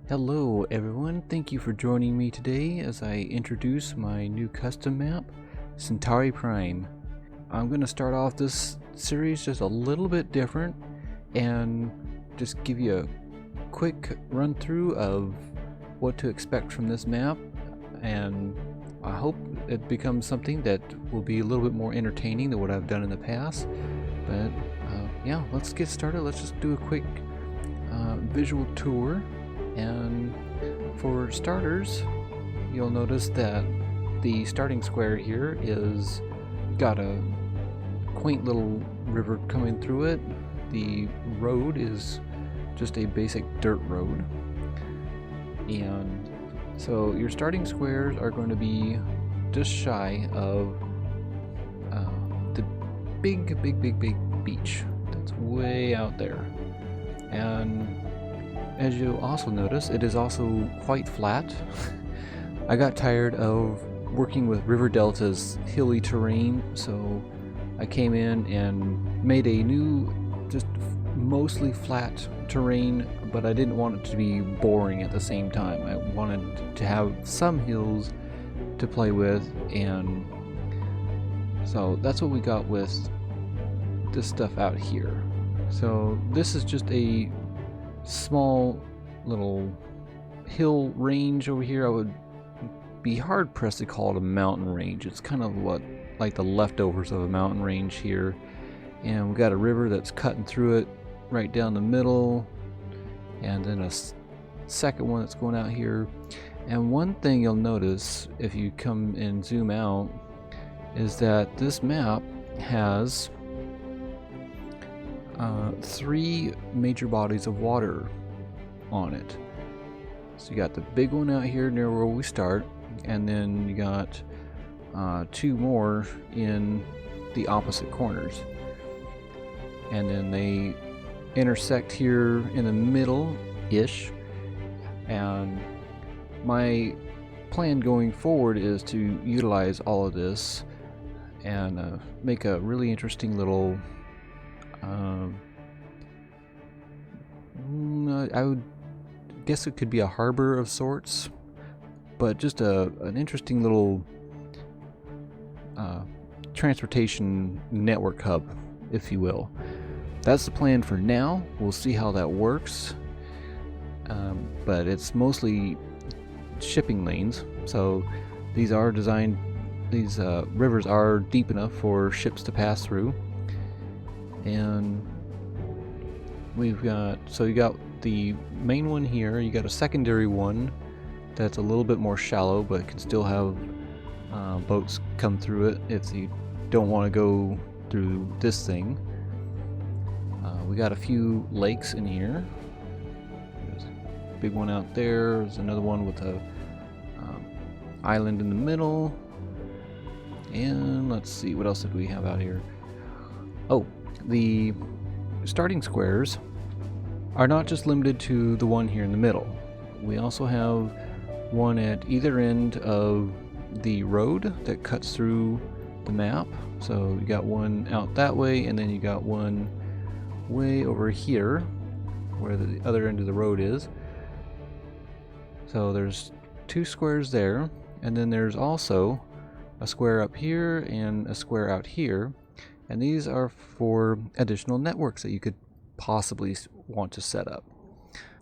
Hello everyone, thank you for joining me today as I introduce my new custom map, Centari Prime. I'm going to start off this series just a little bit different and just give you a quick run through of what to expect from this map, and I hope it becomes something that will be a little bit more entertaining than what I've done in the past. But yeah, let's get started. Let's just do a quick visual tour. And for starters, you'll notice that the starting square here is got a quaint little river coming through it. The road is just a basic dirt road, and so your starting squares are going to be just shy of the big beach that's way out there. And as you'll also notice, it is also quite flat. I got tired of working with river delta's hilly terrain, so I came in and made a new, just mostly flat terrain, but I didn't want it to be boring at the same time. I wanted to have some hills to play with, and so that's what we got with this stuff out here. So this is just a small little hill range over here. I would be hard pressed to call it a mountain range. It's kind of like the leftovers of a mountain range here, and we got a river that's cutting through it right down the middle, and then a second one that's going out here. And one thing you'll notice if you come and zoom out is that this map has three major bodies of water on it. So you got the big one out here near where we start, and then you got two more in the opposite corners, and then they intersect here in the middle-ish. And my plan going forward is to utilize all of this and make a really interesting little I would guess it could be a harbor of sorts, but just an interesting little transportation network hub, if you will. That's the plan for now. We'll see how that works, but it's mostly shipping lanes, so these are designed, these rivers are deep enough for ships to pass through. And we've got, so you got the main one here, you got a secondary one that's a little bit more shallow but can still have boats come through it if you don't want to go through this thing. We got a few lakes in here. There's a big one out there, there's another one with a island in the middle, and let's see, what else did we have out here? Oh, the starting squares are not just limited to the one here in the middle. We also have one at either end of the road that cuts through the map. So you got one out that way, and then you got one way over here where the other end of the road is. So there's two squares there, and then there's also a square up here and a square out here. And these are for additional networks that you could possibly want to set up.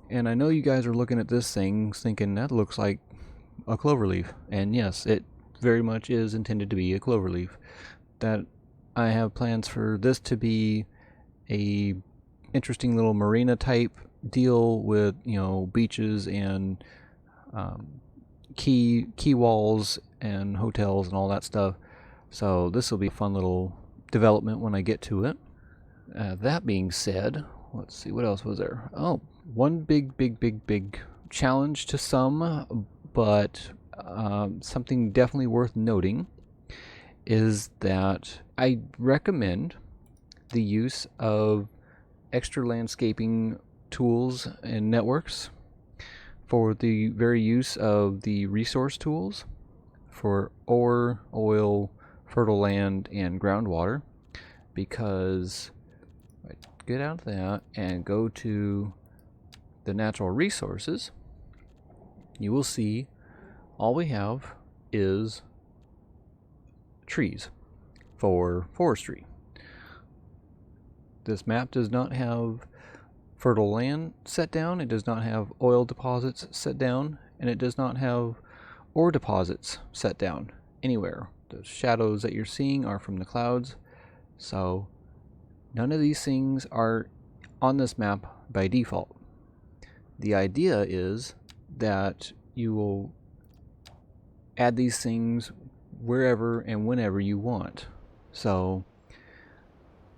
And I know you guys are looking at this thing thinking that looks like a cloverleaf. And yes, it very much is intended to be a cloverleaf. That I have plans for this to be a interesting little marina type deal with, you know, beaches and key walls and hotels and all that stuff. So this will be a fun little development when I get to it. That being said, let's see, what else was there? Oh, one big challenge to some, but something definitely worth noting is that I recommend the use of extra landscaping tools and networks for the very use of the resource tools for ore, oil, fertile land, and groundwater, because I get out of that and go to the natural resources, you will see all we have is trees for forestry. This map does not have fertile land set down, it does not have oil deposits set down, and it does not have ore deposits set down anywhere. The shadows that you're seeing are from the clouds, so none of these things are on this map by default. The idea is that you will add these things wherever and whenever you want. So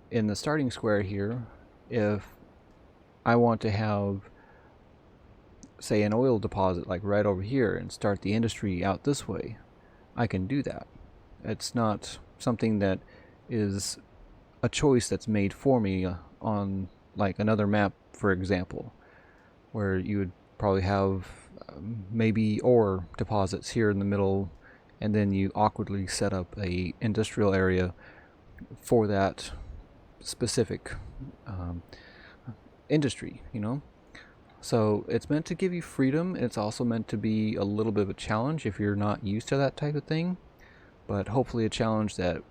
in the starting square here, if I want to have, say, an oil deposit like right over here and start the industry out this way, I can do that. It's not something that is a choice that's made for me on like another map, for example, where you would probably have maybe ore deposits here in the middle, and then you awkwardly set up a industrial area for that specific industry, you know. So it's meant to give you freedom. It's also meant to be a little bit of a challenge if you're not used to that type of thing, but hopefully a challenge that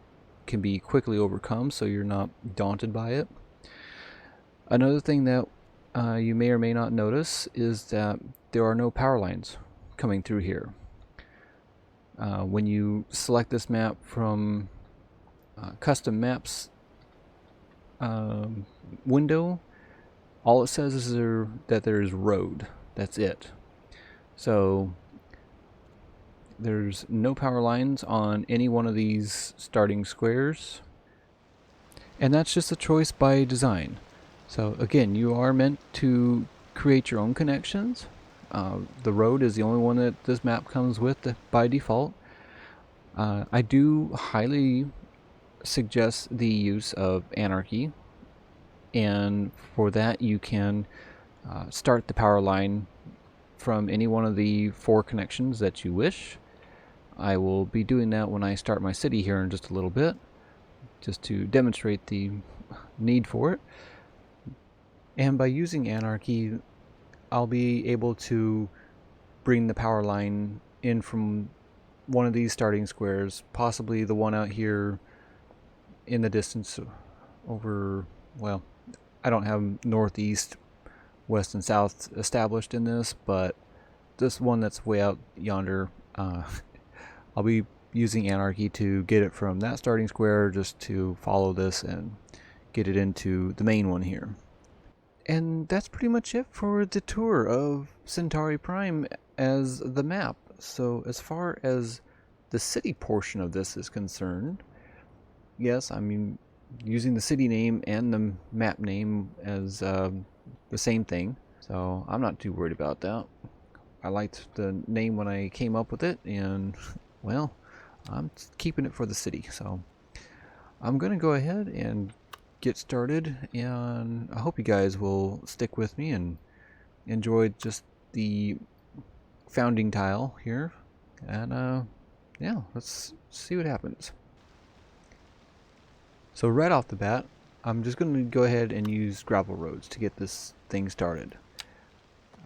can be quickly overcome so you're not daunted by it. Another thing that you may or may not notice is that there are no power lines coming through here. When you select this map from custom maps window, all it says is that there's road. That's it. So there's no power lines on any one of these starting squares, and that's just a choice by design. So again, you are meant to create your own connections. The road is the only one that this map comes with by default. I do highly suggest the use of anarchy, and for that you can start the power line from any one of the 4 connections that you wish. I will be doing that when I start my city here in just a little bit, just to demonstrate the need for it. And by using anarchy, I'll be able to bring the power line in from one of these starting squares, possibly the one out here in the distance over, well, I don't have northeast, west, and south established in this, but this one that's way out yonder, I'll be using anarchy to get it from that starting square just to follow this and get it into the main one here. And that's pretty much it for the tour of Centari Prime as the map. So as far as the city portion of this is concerned, yes, I mean, using the city name and the map name as the same thing, so I'm not too worried about that. I liked the name when I came up with it, and well, I'm keeping it for the city. So I'm gonna go ahead and get started, and I hope you guys will stick with me and enjoy just the founding tile here, and yeah, let's see what happens. So right off the bat, I'm just going to go ahead and use gravel roads to get this thing started.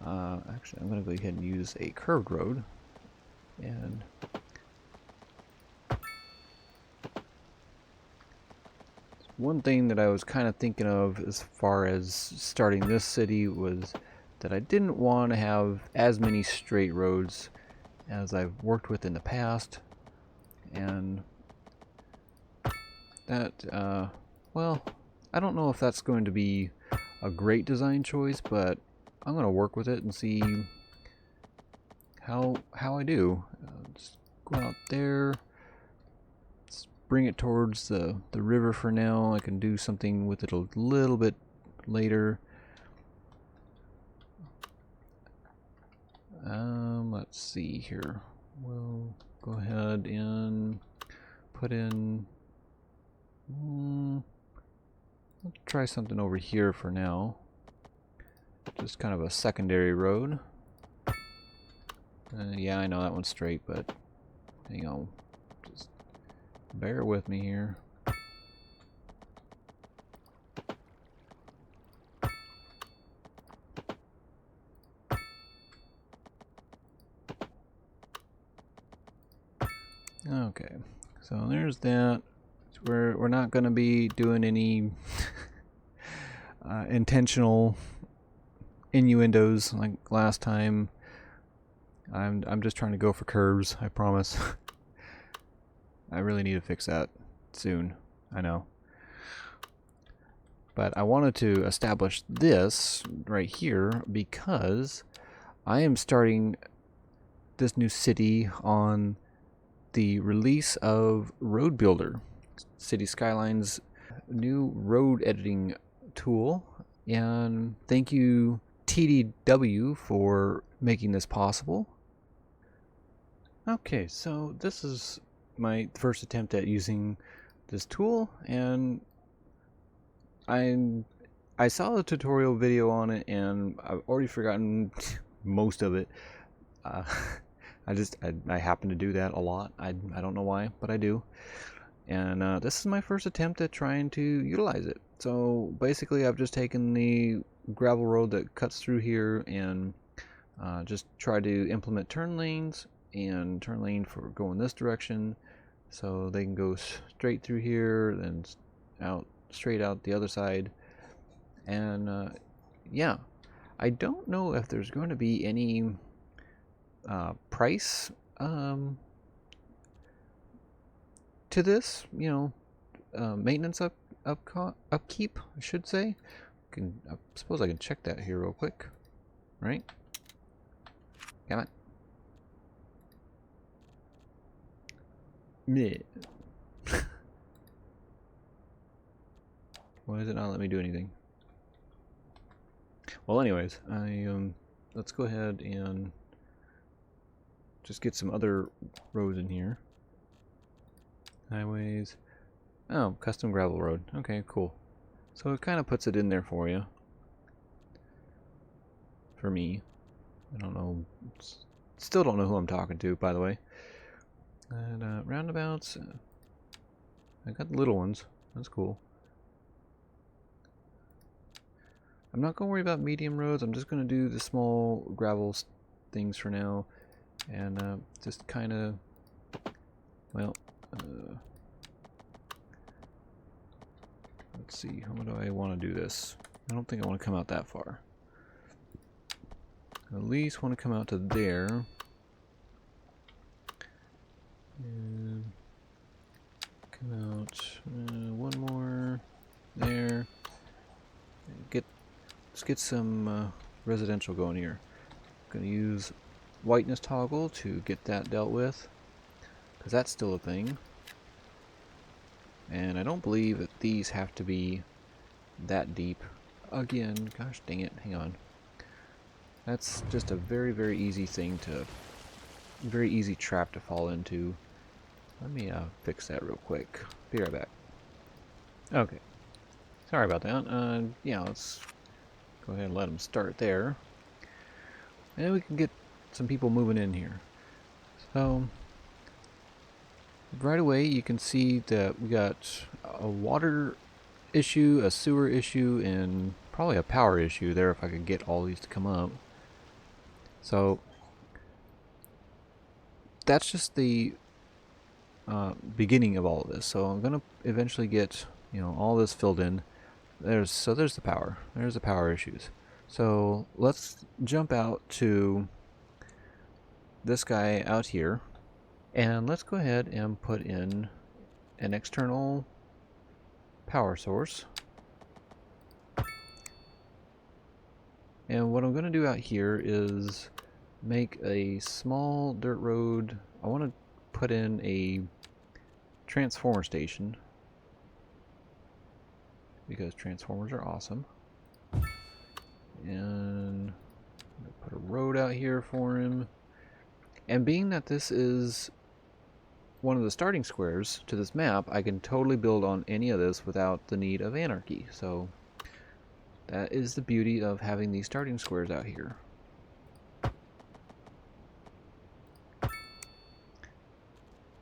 Actually, I'm going to go ahead and use a curved road. And one thing that I was kind of thinking of as far as starting this city was that I didn't want to have as many straight roads as I've worked with in the past. And that, well, I don't know if that's going to be a great design choice, but I'm going to work with it and see how I do. Just go out there, let's bring it towards the river for now. I can do something with it a little bit later. Let's see here. We'll go ahead and put in, let's try something over here for now. Just kind of a secondary road. Yeah, I know that one's straight, but hang on, just bear with me here. Okay, so there's that. We're not going to be doing any intentional innuendos like last time. I'm just trying to go for curves, I promise. I really need to fix that soon, I know. But I wanted to establish this right here because I am starting this new city on the release of Road Builder, City Skylines' new road editing tool. And thank you TDW for making this possible. Okay, so this is my first attempt at using this tool, and I saw a tutorial video on it, and I've already forgotten most of it. I happen to do that a lot. I don't know why, but I do. And this is my first attempt at trying to utilize it. So basically, I've just taken the gravel road that cuts through here and just try to implement turn lanes and turn lane for going this direction, so they can go straight through here, then out straight out the other side. And yeah, I don't know if there's going to be any price to this, maintenance upkeep, I should say. I suppose I can check that here real quick, right? Come on. Meh. Why does it not let me do anything? Well, anyways, let's go ahead and just get some other roads in here. Highways. Oh, custom gravel road. Okay, cool. So it kind of puts it in there for you. For me. I don't know. Still don't know who I'm talking to, by the way. And roundabouts. I got the little ones. That's cool. I'm not going to worry about medium roads. I'm just going to do the small gravel things for now. And just kind of, well, let's see. How do I want to do this? I don't think I want to come out that far. At least want to come out to there. And come out one more there. Let's get some residential going here. I'm going to use whiteness toggle to get that dealt with, because that's still a thing. And I don't believe that these have to be that deep. Again, gosh dang it, hang on. That's just a very, very easy thing to, very easy trap to fall into. Let me fix that real quick. Be right back. Okay. Sorry about that. Yeah, let's go ahead and let them start there. And we can get some people moving in here. So, right away you can see that we got a water issue, a sewer issue, and probably a power issue there if I could get all these to come up. So, that's just the beginning of all of this. So I'm going to eventually get, all this filled in. There's the power. There's the power issues. So let's jump out to this guy out here, and let's go ahead and put in an external power source. And what I'm going to do out here is make a small dirt road. I want to put in a transformer station, because transformers are awesome. And I'm gonna put a road out here for him. And being that this is one of the starting squares to this map, I can totally build on any of this without the need of anarchy. So that is the beauty of having these starting squares out here.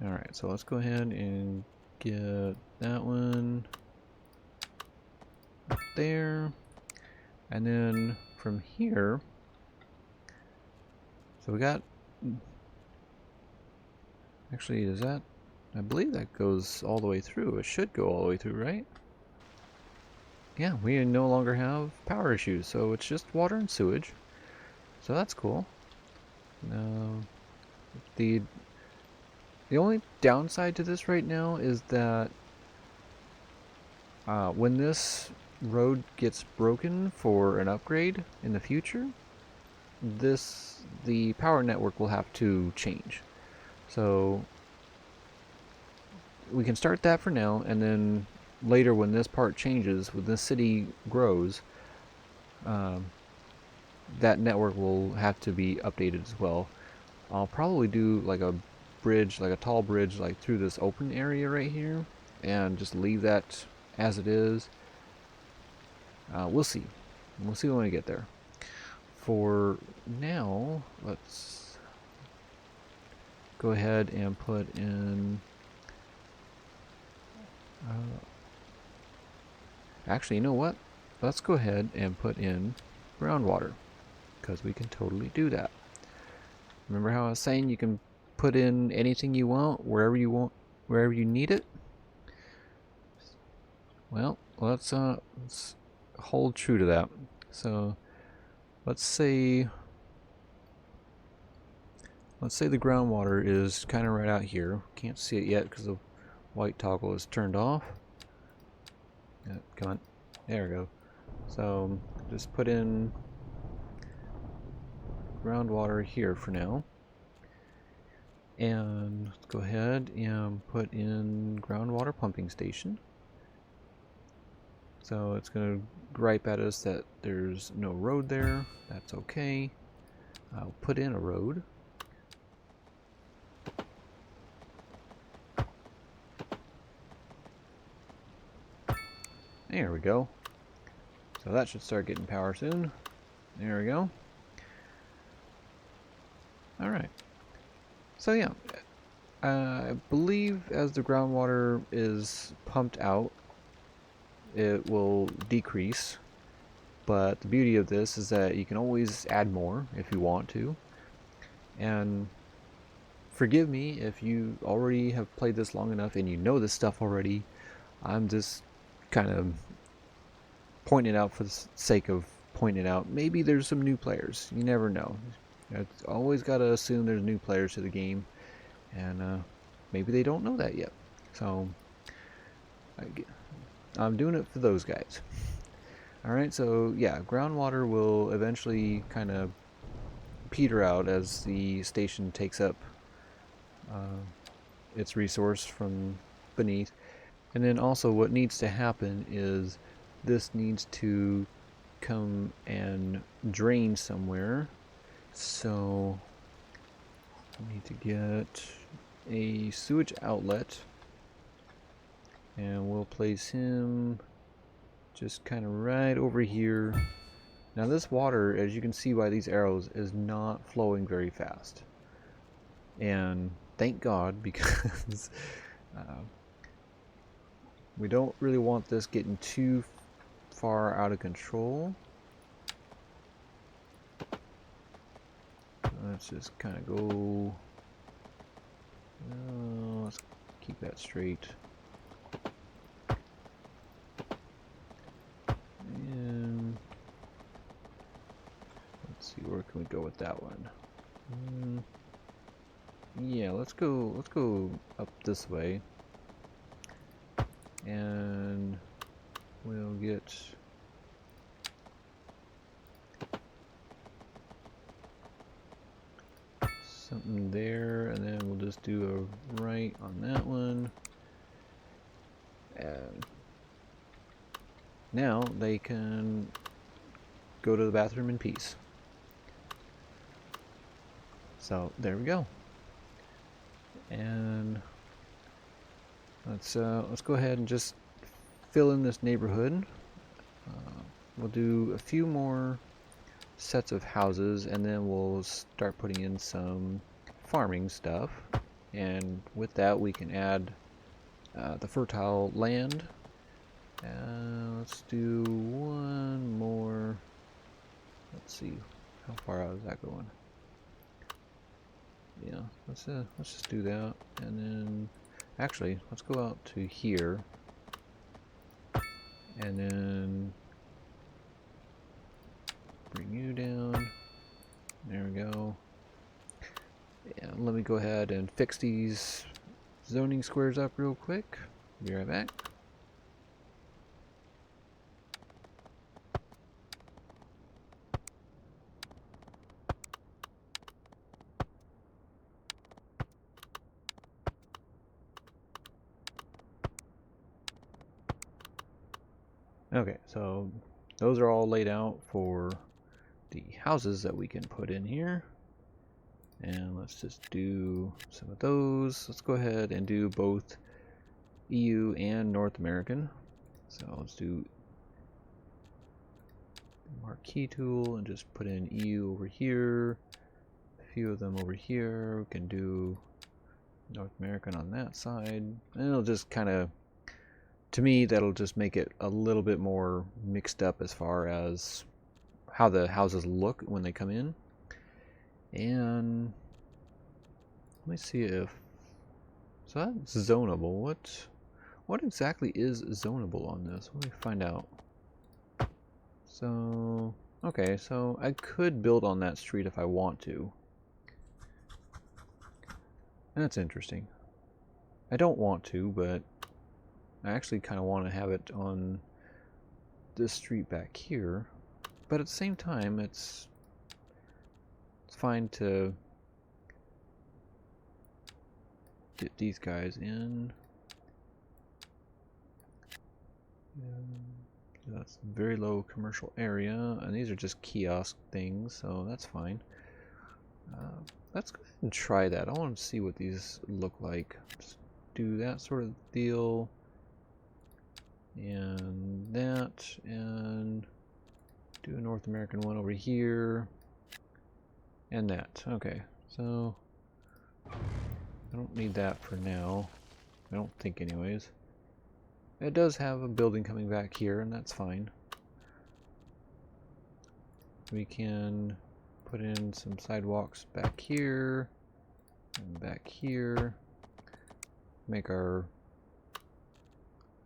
Alright, so let's go ahead and get that one up there. And then from here, so we got, actually, is that, I believe that goes all the way through. It should go all the way through, right? Yeah, we no longer have power issues, so it's just water and sewage. So that's cool. Now, the only downside to this right now is that when this road gets broken for an upgrade in the future, the power network will have to change. So we can start that for now, and then later when this part changes, when this city grows, that network will have to be updated as well. I'll probably do like a bridge, like a tall bridge, like through this open area right here, and just leave that as it is. We'll see. We'll see when we get there. For now, let's go ahead and put in... actually, you know what? Let's go ahead and put in groundwater, because we can totally do that. Remember how I was saying you can put in anything you want, wherever you need it? Well, let's hold true to that. So let's say the groundwater is kind of right out here. Can't see it yet because the white toggle is turned off. Come on, there we go. So just put in groundwater here for now, and let's go ahead and put in groundwater pumping station. So it's going to gripe at us that there's no road there. That's okay. I'll put in a road. There we go. So that should start getting power soon. There we go. Alright. So yeah, I believe as the groundwater is pumped out, it will decrease. But the beauty of this is that you can always add more if you want to. And forgive me if you already have played this long enough and you know this stuff already. I'm just kind of pointing it out for the sake of pointing it out. Maybe there's some new players. You never know. It's always got to assume there's new players to the game, and maybe they don't know that yet. So I'm doing it for those guys. Alright, so yeah, groundwater will eventually kind of peter out as the station takes up its resource from beneath. And then also what needs to happen is this needs to come and drain somewhere. So I need to get a sewage outlet, and we'll place him just kind of right over here. Now this water, as you can see by these arrows, is not flowing very fast. And thank God, because we don't really want this getting too far out of control. Let's just kind of go... let's keep that straight. And let's see, where can we go with that one? Yeah, let's go up this way. And we'll get something there, and then we'll just do a right on that one. And now they can go to the bathroom in peace. So there we go. And let's go ahead and just fill in this neighborhood. We'll do a few more sets of houses, and then we'll start putting in some farming stuff. And with that, we can add the fertile land. Let's do one more. Let's see, how far out is that going? Yeah, let's just do that. And then Actually, let's go out to here. And then bring you down. There we go. And let me go ahead and fix these zoning squares up real quick. Be right back. Okay, so those are all laid out for the houses that we can put in here. And let's just do some of those. Let's go ahead and do both EU and North American. So let's do the marquee tool and just put in EU over here. A few of them over here. We can do North American on that side. And it'll just kind of, to me, that'll just make it a little bit more mixed up as far as how the houses look when they come in. And let me see if, so that's zonable. What exactly is zonable on this? Let me find out. So, okay, so I could build on that street if I want to. That's interesting. I don't want to, but I actually kind of want to have it on this street back here. But at the same time, it's fine to get these guys in. That's very low commercial area, and these are just kiosk things, so that's fine. Let's go ahead and try that. I want to see what these look like. Just do that sort of deal, and that, and do a North American one over here, and that. Okay, so I don't need that for now. I don't think anyways. It does have a building coming back here, and that's fine. We can put in some sidewalks back here and back here. Make our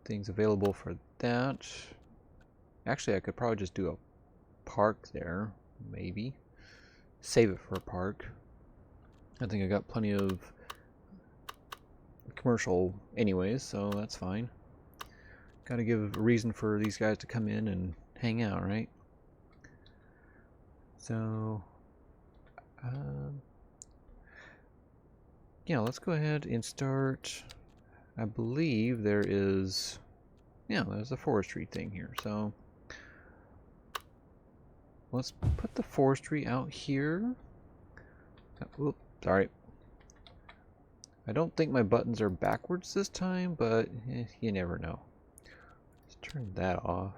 things available for that. Actually, I could probably just do a park there, maybe. Save it for a park. I think I got plenty of commercial anyways, so that's fine. Gotta give a reason for these guys to come in and hang out, right? So, yeah, let's go ahead and start. I believe there is, yeah, there's a forestry thing here. So, let's put the forestry out here. Oops, sorry. I don't think my buttons are backwards this time, but you never know. Let's turn that off.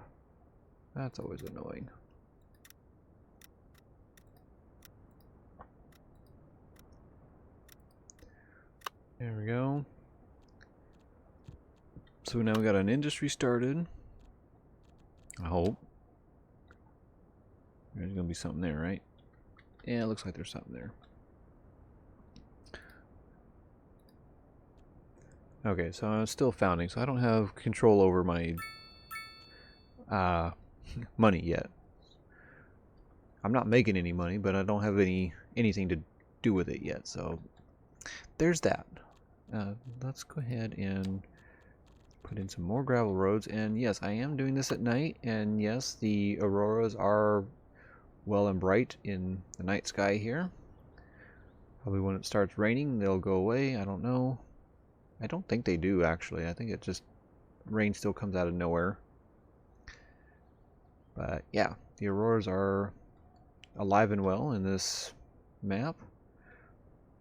That's always annoying. There we go. So now we got an industry started. I hope. There's gonna be something there, right? Yeah, it looks like there's something there. Okay, so I'm still founding, so I don't have control over my money yet. I'm not making any money, but I don't have anything to do with it yet, so there's that. Let's go ahead and put in some more gravel roads, and yes, I am doing this at night, and yes, the auroras are well and bright in the night sky here. Probably when it starts raining, they'll go away. I don't know. I don't think they do, actually. I think it just, rain still comes out of nowhere. But yeah, the auroras are alive and well in this map.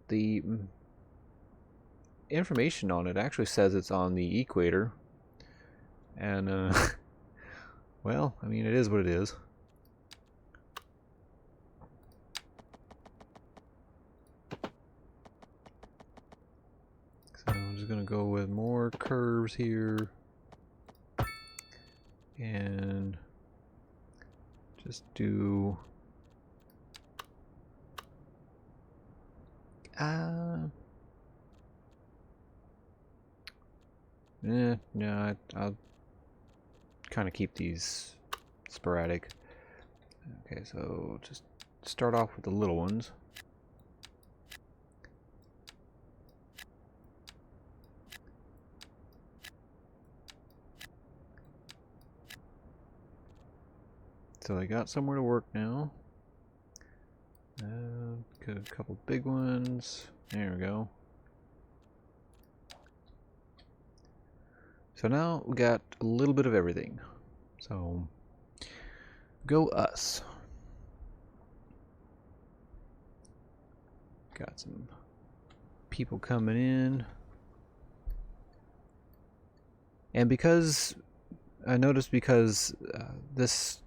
The information on it actually says it's on the equator. And, well, I mean, it is what it is. So I'm just going to go with more curves here. And just do... No, I'll kind of keep these sporadic. Okay, so just start off with the little ones. So I got somewhere to work now. Got a couple big ones. There we go. So now we got a little bit of everything. So go us. Got some people coming in. And because I noticed this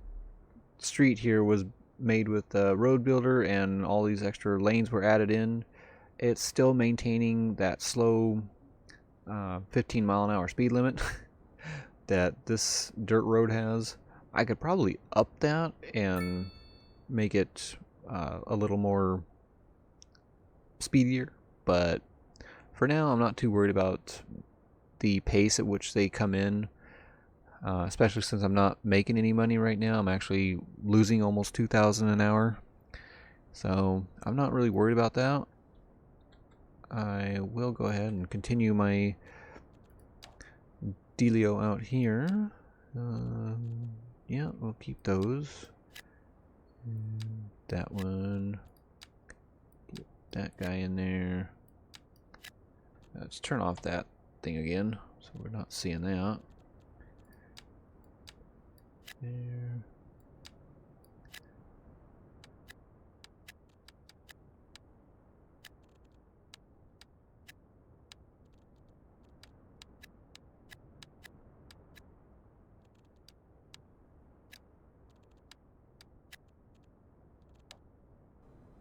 street here was made with the road builder and all these extra lanes were added in, it's still maintaining that slow 15-mile-an-hour speed limit that this dirt road has. I could probably up that and make it a little more speedier, but for now I'm not too worried about the pace at which they come in. Especially since I'm not making any money right now. I'm actually losing almost 2,000 an hour. So I'm not really worried about that. I will go ahead and continue my dealio out here. Yeah, we'll keep those. That one. Get that guy in there. Let's turn off that thing again so we're not seeing that. There.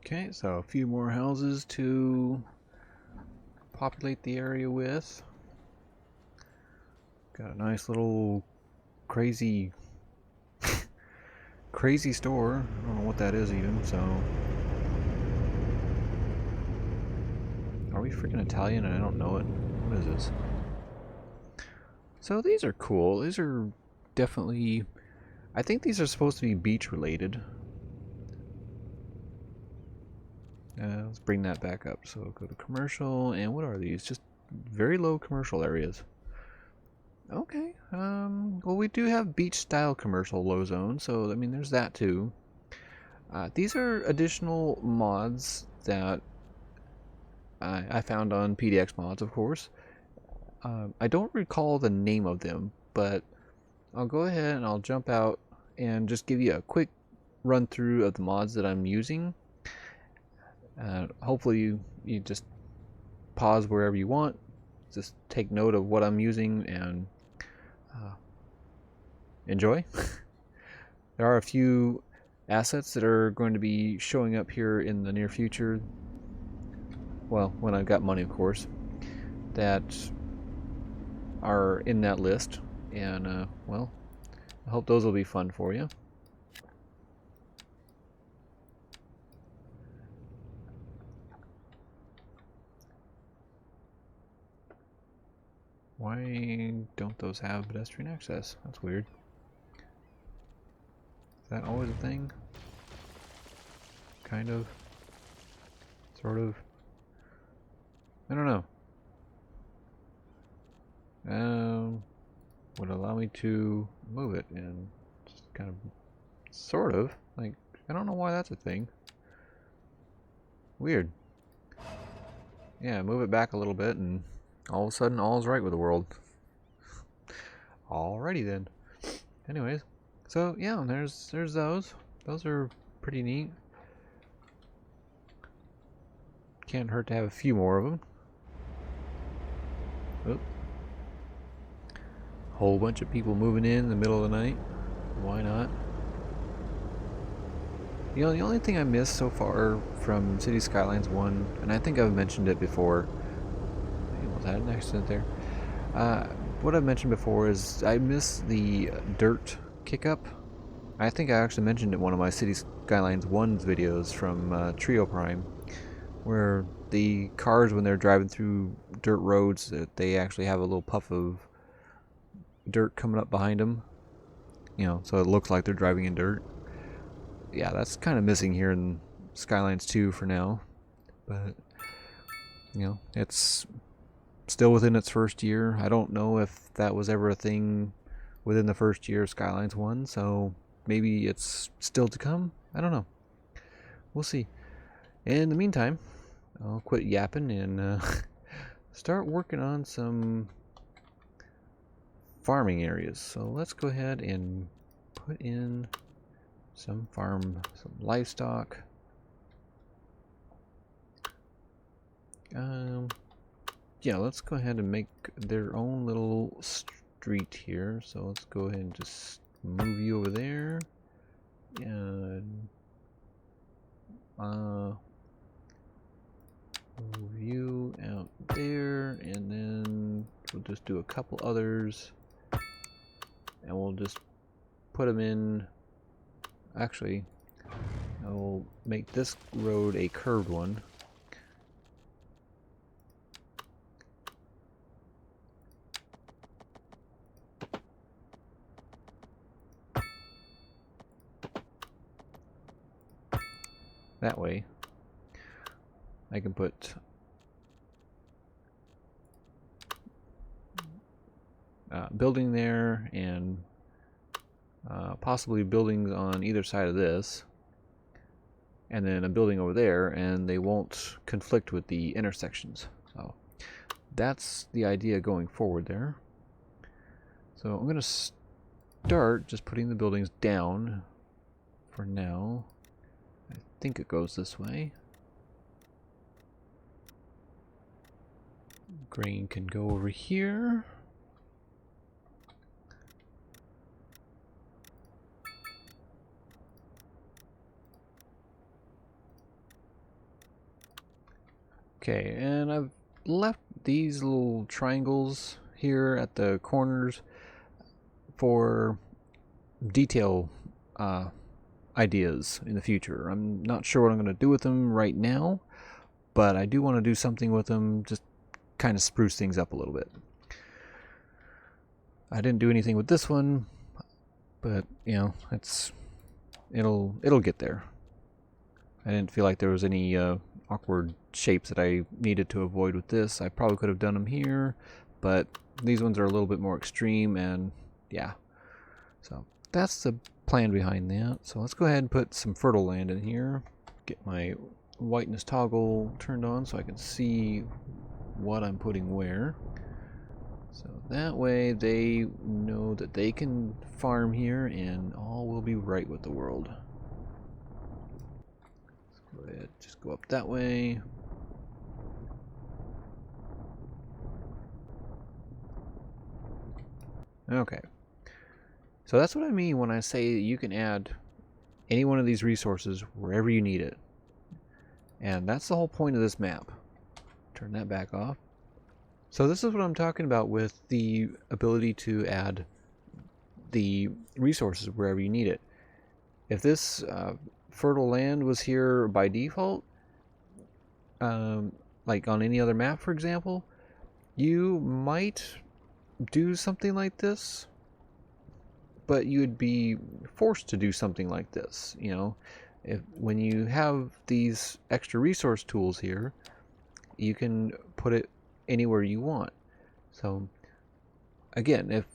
Okay, so a few more houses to populate the area with. Got a nice little crazy store. I don't know what that is even, so. Are we freaking Italian and I don't know it? What is this? So these are cool. These are definitely, I think these are supposed to be beach related. Let's bring that back up. So go to commercial, and what are these? Just very low commercial areas. Okay, well we do have beach style commercial low zone, so I mean there's that too. These are additional mods that I found on PDX mods, of course. I don't recall the name of them, but I'll go ahead and I'll jump out and just give you a quick run through of the mods that I'm using. Hopefully you just pause wherever you want, just take note of what I'm using and enjoy. There are a few assets that are going to be showing up here in the near future. Well, when I've got money, of course, that are in that list. And, well, I hope those will be fun for you. Why don't those have pedestrian access? That's weird. Is that always a thing? Kind of. Sort of. I don't know. Would allow me to move it and just kind of, sort of, like, I don't know why that's a thing. Weird. Yeah, move it back a little bit and all of a sudden all's right with the world. Alrighty then. Anyways, so yeah, there's those. Those are pretty neat. Can't hurt to have a few more of them. Oop. Whole bunch of people moving in the middle of the night. Why not? You know, the only thing I missed so far from City Skylines 1, and I think I've mentioned it before. I almost had an accident there. What I've mentioned before is I miss the dirt kick-up. I think I actually mentioned it in one of my City Skylines 1's videos from Trio Prime, where the cars, when they're driving through dirt roads, they actually have a little puff of dirt coming up behind them, you know, so it looks like they're driving in dirt. Yeah, that's kind of missing here in Skylines 2 for now, but you know, it's still within its first year. I don't know if that was ever a thing within the first year of Skylines 1, so maybe it's still to come. I don't know. We'll see. In the meantime, I'll quit yapping and start working on some farming areas. So let's go ahead and put in some livestock. Yeah, let's go ahead and make their own little street here. So let's go ahead and just move you over there. And move you out there, and then we'll just do a couple others, and we'll just put them in. Actually, I'll make this road a curved one. That way, I can put building there, and possibly buildings on either side of this, and then a building over there, and they won't conflict with the intersections. So that's the idea going forward there. So I'm going to start just putting the buildings down for now. I think it goes this way. Grain can go over here. Okay, and I've left these little triangles here at the corners for detail ideas in the future. I'm not sure what I'm going to do with them right now, but I do want to do something with them, just kind of spruce things up a little bit. I didn't do anything with this one, but you know, it'll get there. I didn't feel like there was any awkward shapes that I needed to avoid with this. I probably could have done them here, but these ones are a little bit more extreme, and yeah. So that's the plan behind that. So let's go ahead and put some fertile land in here. Get my whiteness toggle turned on so I can see what I'm putting where. So that way they know that they can farm here and all will be right with the world. Let's go ahead, just go up that way. Okay. So that's what I mean when I say you can add any one of these resources wherever you need it. And that's the whole point of this map. Turn that back off. So this is what I'm talking about with the ability to add the resources wherever you need it. If this fertile land was here by default, like on any other map, for example, you might do something like this, but you would be forced to do something like this. You know, when you have these extra resource tools here, you can put it anywhere you want. So again, if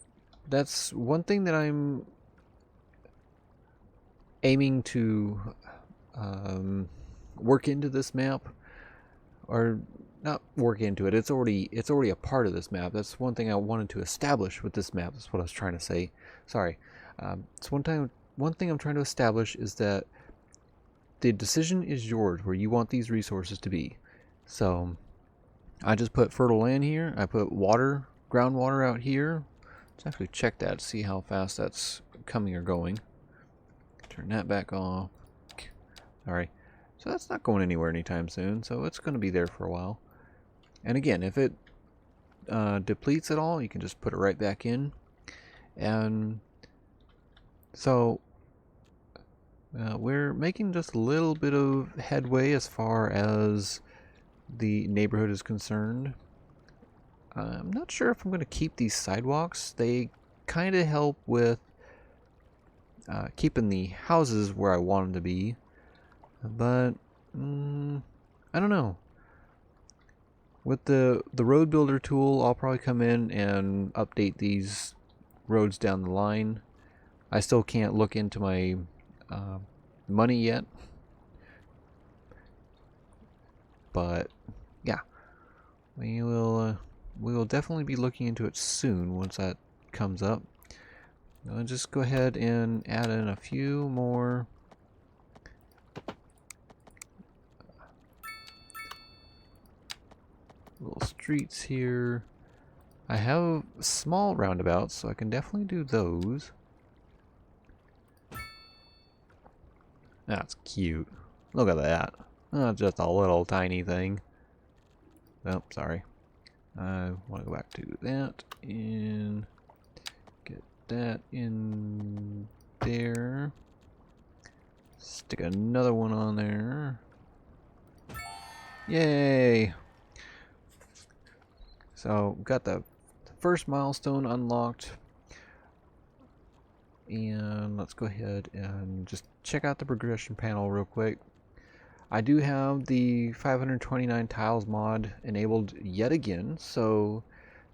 that's one thing that I'm aiming to work into this map, or not work into it, it's already a part of this map. That's one thing I wanted to establish with this map. That's what I was trying to say. Sorry. It's one thing I'm trying to establish is that the decision is yours where you want these resources to be. So I just put fertile land here. I put water, groundwater out here. Let's actually check that, see how fast that's coming or going. Turn that back off. Alright, so that's not going anywhere anytime soon, so it's going to be there for a while. And again, if it depletes at all, you can just put it right back in. And so we're making just a little bit of headway as far as the neighborhood is concerned. I'm not sure if I'm going to keep these sidewalks. They kind of help with keeping the houses where I want them to be, but I don't know. With the road builder tool, I'll probably come in and update these roads down the line. I still can't look into my money yet, but yeah, we will definitely be looking into it soon once that comes up. I'll just go ahead and add in a few more little streets here. I have small roundabouts, so I can definitely do those. That's cute. Look at that. Oh, just a little tiny thing. Oh, sorry. I want to go back to that and get that in there. Stick another one on there. Yay! So, got the first milestone unlocked. And let's go ahead and just check out the progression panel real quick. I do have the 529 tiles mod enabled yet again, so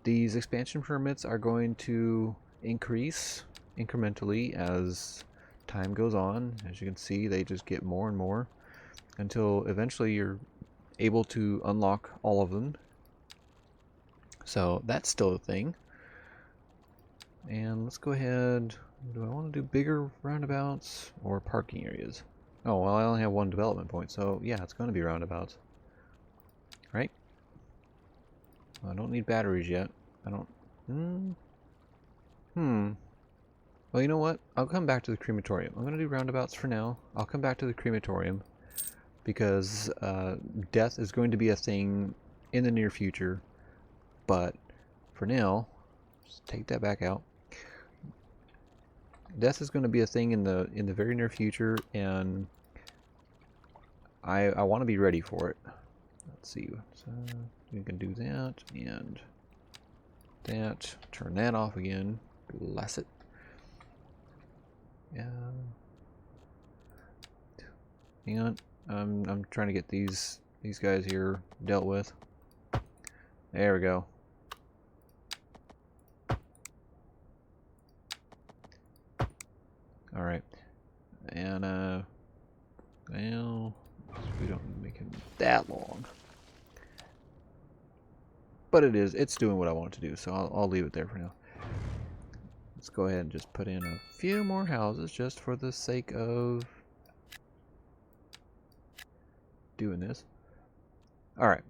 these expansion permits are going to increase incrementally as time goes on. As you can see, they just get more and more until eventually you're able to unlock all of them. So that's still a thing. And let's go ahead. Do I want to do bigger roundabouts or parking areas? Oh, well, I only have one development point, so yeah, it's going to be roundabouts. Right? Well, I don't need batteries yet. I don't... Well, you know what? I'll come back to the crematorium. I'm going to do roundabouts for now. I'll come back to the crematorium because death is going to be a thing in the near future. But for now, just take that back out. Death is going to be a thing in the very near future, and I want to be ready for it. Let's see. So we can do that and that. Turn that off again. Bless it. Yeah. Hang on. I'm trying to get these guys here dealt with. There we go. All right, and well, we don't make it that long, but it's doing what I want it to do, so I'll leave it there for now. Let's go ahead and just put in a few more houses just for the sake of doing this. All right,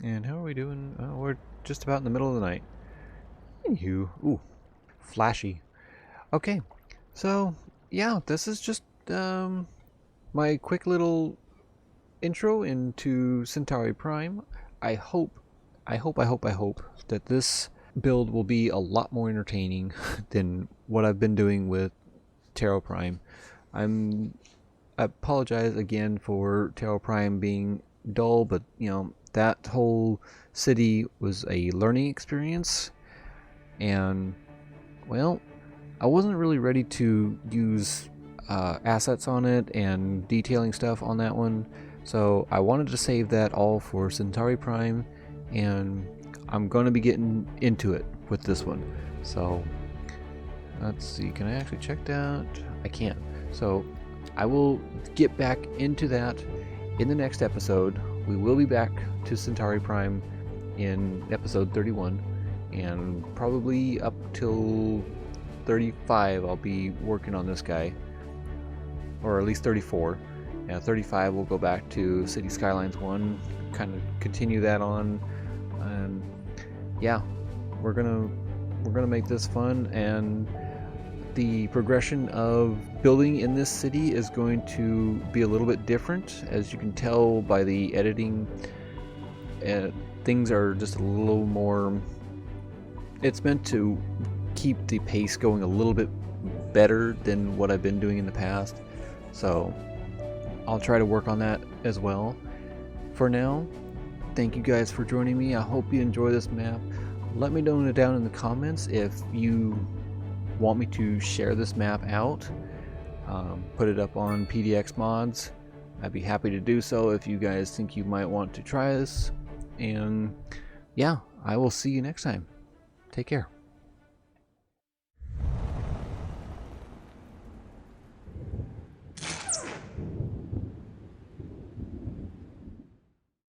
and how are we doing? We're just about in the middle of the night. Ooh, flashy. Okay. So, yeah, this is just my quick little intro into Centari Prime. I hope that this build will be a lot more entertaining than what I've been doing with Taro Prime. I apologize again for Taro Prime being dull, but you know, that whole city was a learning experience, and well, I wasn't really ready to use assets on it and detailing stuff on that one, so I wanted to save that all for Centari Prime, and I'm going to be getting into it with this one. So let's see, can I actually check that? I can't. So I will get back into that in the next episode. We will be back to Centari Prime in episode 31, and probably up till 35 I'll be working on this guy, or at least 34. 35 we'll go back to City Skylines 1, kind of continue that on, and yeah, we're gonna make this fun, and the progression of building in this city is going to be a little bit different, as you can tell by the editing. Things are just a little more, it's meant to keep the pace going a little bit better than what I've been doing in the past, so I'll try to work on that as well. For now, thank you guys for joining me. I hope you enjoy this map. Let me know down in the comments if you want me to share this map out, put it up on PDX mods, I'd be happy to do so if you guys think you might want to try this. And yeah, I will see you next time. Take care.